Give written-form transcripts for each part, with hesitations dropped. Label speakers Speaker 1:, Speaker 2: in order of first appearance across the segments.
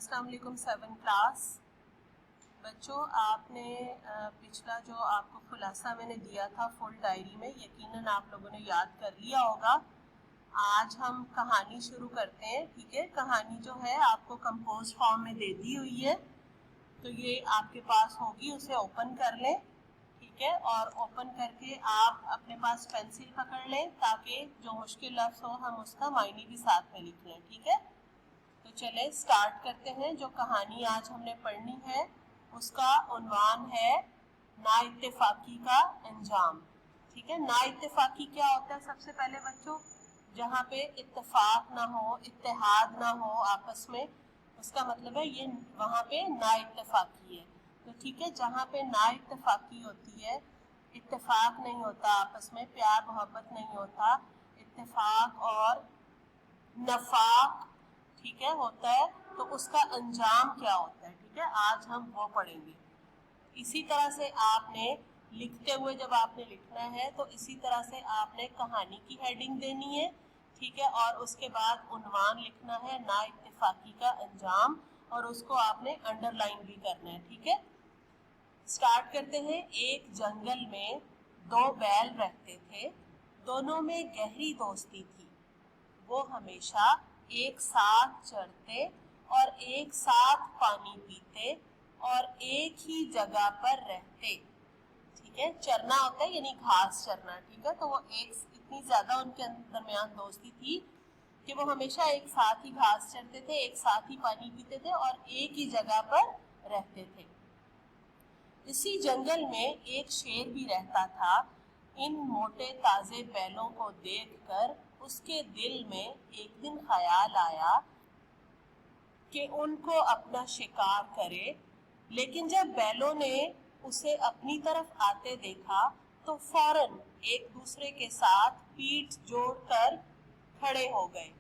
Speaker 1: السلام علیکم 7 کلاس بچوں، آپ نے پچھلا جو آپ کو خلاصہ میں نے دیا تھا فل ڈائری میں، یقیناً آپ لوگوں نے یاد کر لیا ہوگا۔ آج ہم کہانی شروع کرتے ہیں، ٹھیک ہے؟ کہانی جو ہے آپ کو کمپوز فارم میں دے دی ہوئی ہے، تو یہ آپ کے پاس ہوگی، اسے اوپن کر لیں، ٹھیک ہے؟ اور اوپن کر کے آپ اپنے پاس پینسل پکڑ لیں تاکہ جو مشکل لفظ ہو ہم اس کا معنی بھی ساتھ میں لکھ لیں، ٹھیک ہے؟ تو چلیں سٹارٹ کرتے ہیں۔ جو کہانی آج ہم نے پڑھنی ہے اس کا عنوان ہے نا اتفاقی کا انجام، ٹھیک ہے؟ نا اتفاقی کیا ہوتا ہے؟ سب سے پہلے بچوں، جہاں پہ اتفاق نہ ہو، اتحاد نہ ہو آپس میں، اس کا مطلب ہے یہ وہاں پہ نا اتفاقی ہے۔ تو ٹھیک ہے، جہاں پہ نا اتفاقی ہوتی ہے، اتفاق نہیں ہوتا آپس میں، پیار محبت نہیں ہوتا، اتفاق اور نفاق، ٹھیک ہے، ہوتا ہے، تو اس کا انجام کیا ہوتا ہے، ٹھیک ہے؟ آج ہم وہ پڑھیں گے۔ اسی طرح سے آپ نے لکھتے ہوئے جب آپ نے لکھنا ہے تو اسی طرح سے آپ نے کہانی کی ہیڈنگ دینی ہے، ٹھیک ہے؟ اور اس کے بعد عنوان لکھنا ہے نا اتفاقی کا انجام، اور اس کو آپ نے انڈر لائن بھی کرنا ہے، ٹھیک ہے؟ سٹارٹ کرتے ہیں۔ ایک جنگل میں 2 بیل رہتے تھے، دونوں میں گہری دوستی تھی۔ وہ ہمیشہ ایک ساتھ چرتے اور ایک ساتھ پانی پیتے اور ایک ہی جگہ پر رہتے، ٹھیک ہے؟ چرنا ہوتا ہے یعنی گھاس چرنا، ٹھیک ہے؟ تو وہ اتنی زیادہ ان کے درمیان دوستی تھی کہ وہ ہمیشہ ایک ساتھ ہی گھاس چرتے تھے، ایک ساتھ ہی پانی پیتے تھے اور ایک ہی جگہ پر رہتے تھے۔ اسی جنگل میں ایک شیر بھی رہتا تھا۔ ان موٹے تازے بیلوں کو دیکھ کر اس کے دل میں ایک دن خیال آیا کہ ان کو اپنا شکار کرے، لیکن جب بیلوں نے اسے اپنی طرف آتے دیکھا تو فوراً ایک دوسرے کے ساتھ پیٹھ جوڑ کر کھڑے ہو گئے۔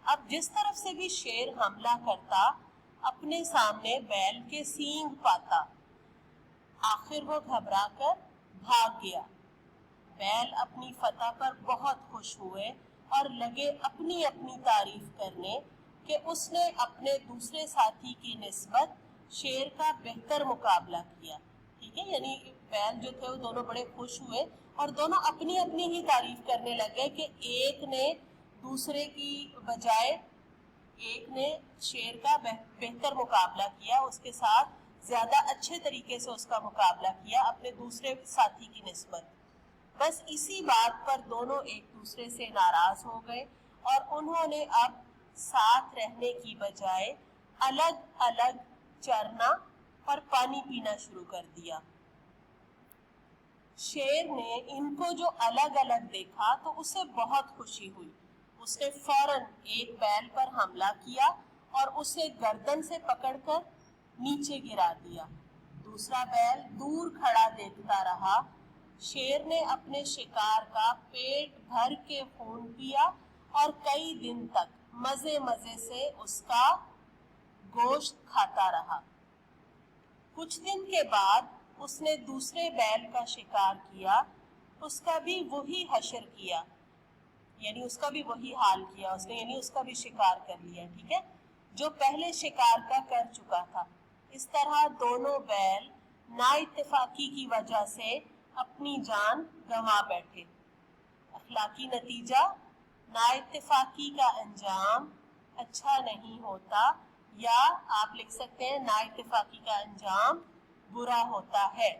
Speaker 1: اب جس طرف سے بھی شیر حملہ کرتا، اپنے سامنے بیل کے سینگ پاتا۔ آخر وہ گھبرا کر بھاگ گیا۔ بیل اپنی فتح پر بہت خوش ہوئے اور لگے اپنی اپنی تعریف کرنے کہ اس نے اپنے دوسرے ساتھی کی نسبت شیر کا بہتر مقابلہ کیا، ٹھیک ہے؟ یعنی بیل جو تھے وہ دونوں بڑے خوش ہوئے اور دونوں اپنی اپنی ہی تعریف کرنے لگے کہ ایک نے دوسرے کی بجائے ایک نے شیر کا بہتر مقابلہ کیا، اس کے ساتھ زیادہ اچھے طریقے سے اس کا مقابلہ کیا اپنے دوسرے ساتھی کی نسبت۔ بس اسی بات پر دونوں ایک دوسرے سے ناراض ہو گئے اور انہوں نے اب ساتھ رہنے کی بجائے الگ الگ چرنا اور پانی پینا شروع کر دیا۔ شیر نے ان کو جو الگ الگ دیکھا تو اسے بہت خوشی ہوئی۔ اس نے فوراً ایک بیل پر حملہ کیا اور اسے گردن سے پکڑ کر نیچے گرا دیا۔ دوسرا بیل دور کھڑا دیکھتا رہا۔ شیر نے اپنے شکار کا پیٹ بھر کے خون پیا اور کئی دن تک مزے مزے سے اس کا گوشت کھاتا رہا۔ کچھ دن کے بعد اس نے دوسرے بیل کا شکار کیا، اس کا بھی وہی حشر کیا، یعنی اس کا بھی وہی حال کیا اس نے، یعنی اس کا بھی شکار کر لیا، ٹھیک ہے، جو پہلے شکار کا کر چکا تھا۔ اس طرح دونوں بیل نا اتفاقی کی وجہ سے اپنی جان گنوا بیٹھے۔ اخلاقی نتیجہ، نا اتفاقی کا انجام اچھا نہیں ہوتا، یا آپ لکھ سکتے ہیں نا اتفاقی کا انجام برا ہوتا ہے،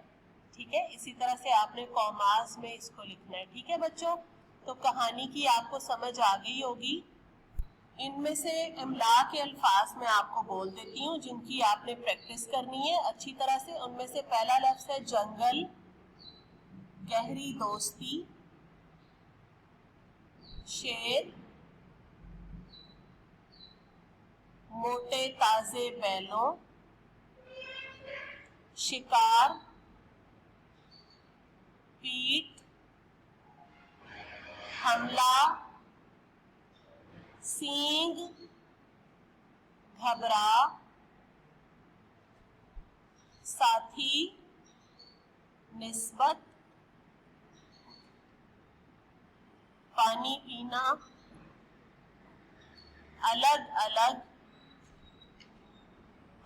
Speaker 1: ٹھیک ہے؟ اسی طرح سے آپ نے کاماز میں اس کو لکھنا ہے، ٹھیک ہے بچوں؟ تو کہانی کی آپ کو سمجھ آ گئی ہوگی۔ ان میں سے املا کے الفاظ میں آپ کو بول دیتی ہوں جن کی آپ نے پریکٹس کرنی ہے اچھی طرح سے۔ ان میں سے پہلا لفظ ہے جنگل، گہری دوستی، شیر، موٹے تازے بیلوں، شکار، پیٹ، حملہ، سینگ، گھبرا، ساتھی، نسبت، پانی پینا، الگ الگ،